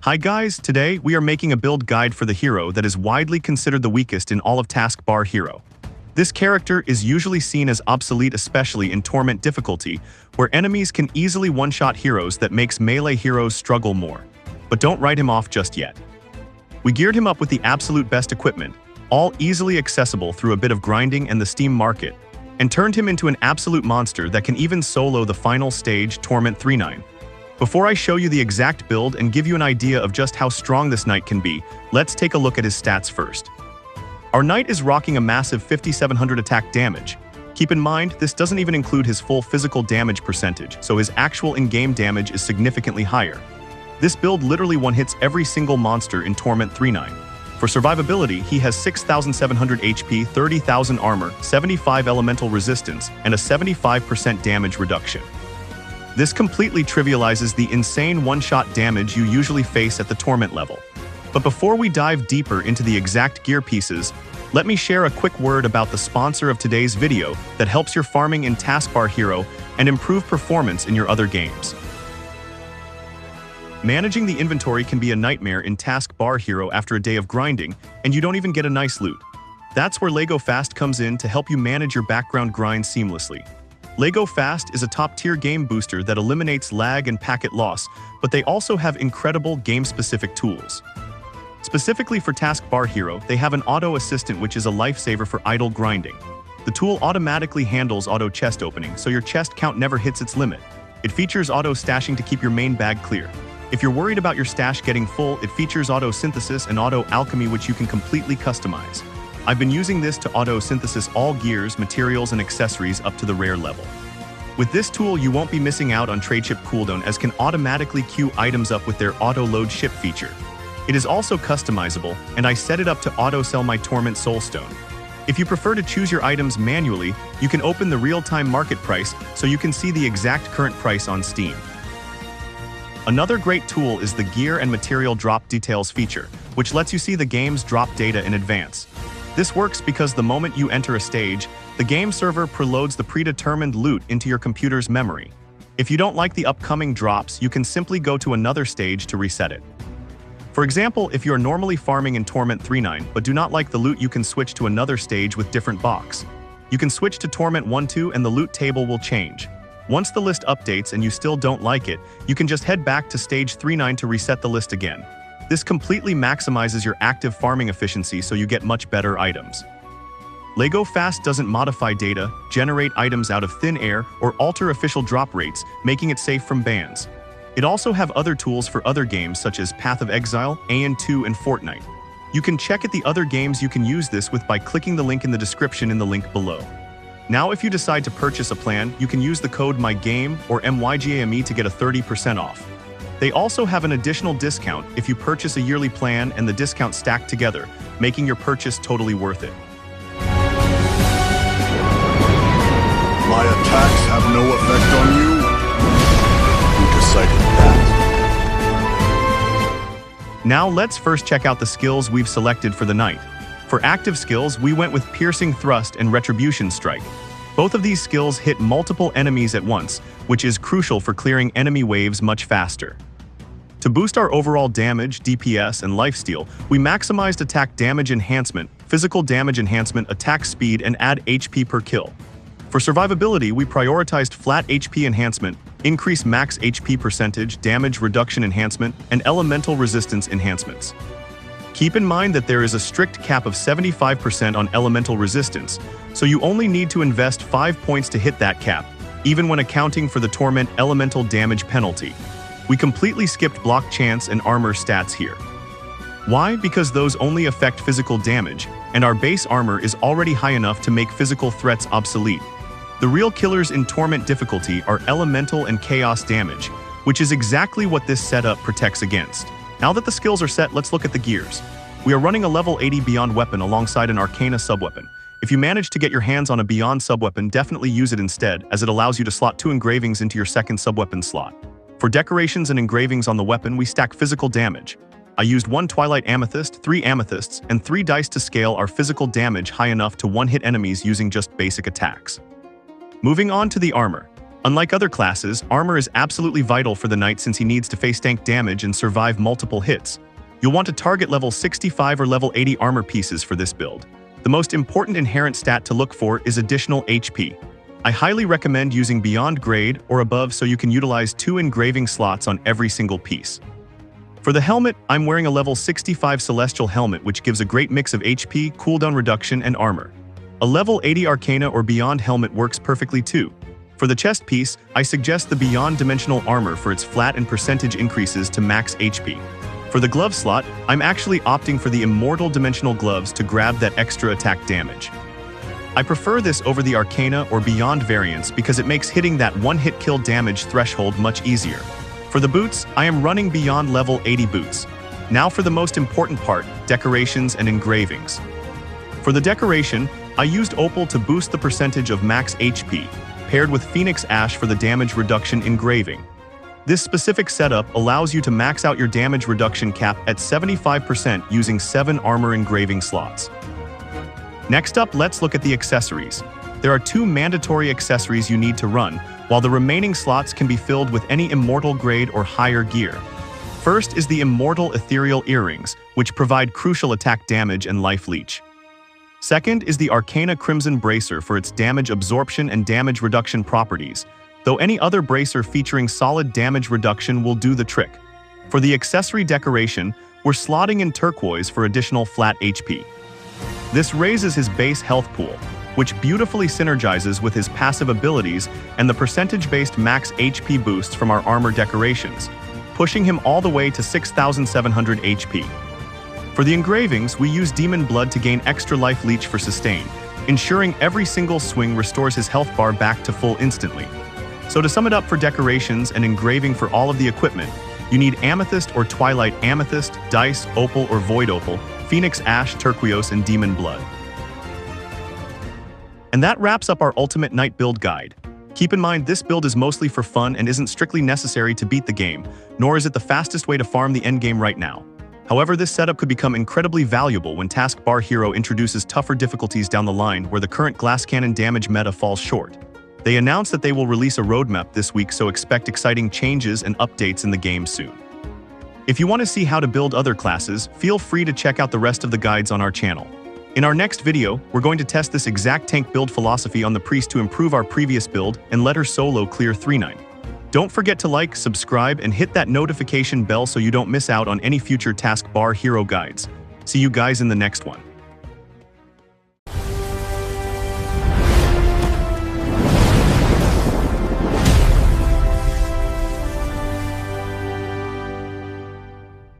Hi guys, today we are making a build guide for the hero that is widely considered the weakest in all of Taskbar Hero. This character is usually seen as obsolete, especially in Torment difficulty, where enemies can easily one-shot heroes that makes melee heroes struggle more. But don't write him off just yet. We geared him up with the absolute best equipment, all easily accessible through a bit of grinding and the Steam market, and turned him into an absolute monster that can even solo the final stage, Torment 3-9. Before I show you the exact build and give you an idea of just how strong this knight can be, let's take a look at his stats first. Our knight is rocking a massive 5700 attack damage. Keep in mind, this doesn't even include his full physical damage percentage, so his actual in-game damage is significantly higher. This build literally one-hits every single monster in Torment 3-9. For survivability, he has 6,700 HP, 30,000 armor, 75 elemental resistance, and a 75% damage reduction. This completely trivializes the insane one-shot damage you usually face at the Torment level. But before we dive deeper into the exact gear pieces, let me share a quick word about the sponsor of today's video that helps your farming in Taskbar Hero and improve performance in your other games. Managing the inventory can be a nightmare in Taskbar Hero after a day of grinding, and you don't even get a nice loot. That's where LagoFast comes in to help you manage your background grind seamlessly. LagoFast is a top-tier game booster that eliminates lag and packet loss, but they also have incredible game-specific tools. Specifically for Taskbar Hero, they have an auto assistant which is a lifesaver for idle grinding. The tool automatically handles auto chest opening, so your chest count never hits its limit. It features auto stashing to keep your main bag clear. If you're worried about your stash getting full, it features auto synthesis and auto alchemy which you can completely customize. I've been using this to auto-synthesis all gears, materials, and accessories up to the rare level. With this tool, you won't be missing out on trade ship cooldown as can automatically queue items up with their auto-load ship feature. It is also customizable, and I set it up to auto-sell my Torment Soulstone. If you prefer to choose your items manually, you can open the real-time market price so you can see the exact current price on Steam. Another great tool is the Gear and Material Drop Details feature, which lets you see the game's drop data in advance. This works because the moment you enter a stage, the game server preloads the predetermined loot into your computer's memory. If you don't like the upcoming drops, you can simply go to another stage to reset it. For example, if you're normally farming in Torment 3-9 but do not like the loot, you can switch to another stage with different box. You can switch to Torment 1-2 and the loot table will change. Once the list updates and you still don't like it, you can just head back to stage 3-9 to reset the list again. This completely maximizes your active farming efficiency so you get much better items. LagoFast doesn't modify data, generate items out of thin air, or alter official drop rates, making it safe from bans. It also have other tools for other games such as Path of Exile, AN2, and Fortnite. You can check at the other games you can use this with by clicking the link in the description in the link below. Now if you decide to purchase a plan, you can use the code MYGAME or MYGAME to get a 30% off. They also have an additional discount if you purchase a yearly plan and the discount stacked together, making your purchase totally worth it. My attacks have no effect on you? Who decided that? Now let's first check out the skills we've selected for the knight. For active skills, we went with Piercing Thrust and Retribution Strike. Both of these skills hit multiple enemies at once, which is crucial for clearing enemy waves much faster. To boost our overall damage, DPS, and lifesteal, we maximized attack damage enhancement, physical damage enhancement, attack speed, and add HP per kill. For survivability, we prioritized flat HP enhancement, increase max HP percentage, damage reduction enhancement, and elemental resistance enhancements. Keep in mind that there is a strict cap of 75% on elemental resistance, so you only need to invest 5 points to hit that cap, even when accounting for the Torment elemental damage penalty. We completely skipped block chance and armor stats here. Why? Because those only affect physical damage, and our base armor is already high enough to make physical threats obsolete. The real killers in Torment difficulty are elemental and chaos damage, which is exactly what this setup protects against. Now that the skills are set, let's look at the gears. We are running a level 80 Beyond weapon alongside an Arcana subweapon. If you manage to get your hands on a Beyond subweapon, definitely use it instead, as it allows you to slot 2 engravings into your second subweapon slot. For decorations and engravings on the weapon, we stack physical damage. I used 1 Twilight Amethyst, 3 Amethysts, and 3 dice to scale our physical damage high enough to one-hit enemies using just basic attacks. Moving on to the armor. Unlike other classes, armor is absolutely vital for the knight since he needs to face tank damage and survive multiple hits. You'll want to target level 65 or level 80 armor pieces for this build. The most important inherent stat to look for is additional HP. I highly recommend using Beyond Grade or above so you can utilize 2 engraving slots on every single piece. For the helmet, I'm wearing a level 65 Celestial helmet which gives a great mix of HP, cooldown reduction, and armor. A level 80 Arcana or Beyond helmet works perfectly too. For the chest piece, I suggest the Beyond Dimensional Armor for its flat and percentage increases to max HP. For the glove slot, I'm actually opting for the Immortal Dimensional Gloves to grab that extra attack damage. I prefer this over the Arcana or Beyond variants because it makes hitting that one-hit kill damage threshold much easier. For the boots, I am running Beyond level 80 boots. Now for the most important part, decorations and engravings. For the decoration, I used Opal to boost the percentage of max HP, paired with Phoenix Ash for the damage reduction engraving. This specific setup allows you to max out your damage reduction cap at 75% using 7 armor engraving slots. Next up, let's look at the accessories. There are 2 mandatory accessories you need to run, while the remaining slots can be filled with any Immortal grade or higher gear. First is the Immortal Ethereal Earrings, which provide crucial attack damage and life leech. Second is the Arcana Crimson Bracer for its damage absorption and damage reduction properties, though any other bracer featuring solid damage reduction will do the trick. For the accessory decoration, we're slotting in turquoise for additional flat HP. This raises his base health pool, which beautifully synergizes with his passive abilities and the percentage-based max HP boosts from our armor decorations, pushing him all the way to 6,700 HP. For the engravings, we use Demon Blood to gain extra life leech for sustain, ensuring every single swing restores his health bar back to full instantly. So to sum it up for decorations and engraving for all of the equipment, you need Amethyst or Twilight Amethyst, Dice, Opal or Void Opal, Phoenix Ash, Turquoise, and Demon Blood. And that wraps up our Ultimate Knight build guide. Keep in mind this build is mostly for fun and isn't strictly necessary to beat the game, nor is it the fastest way to farm the endgame right now. However, this setup could become incredibly valuable when Taskbar Hero introduces tougher difficulties down the line where the current glass cannon damage meta falls short. They announced that they will release a roadmap this week, so expect exciting changes and updates in the game soon. If you want to see how to build other classes, feel free to check out the rest of the guides on our channel. In our next video, we're going to test this exact tank build philosophy on the Priest to improve our previous build and let her solo clear 3-9. Don't forget to like, subscribe, and hit that notification bell so you don't miss out on any future Taskbar Hero guides. See you guys in the next one.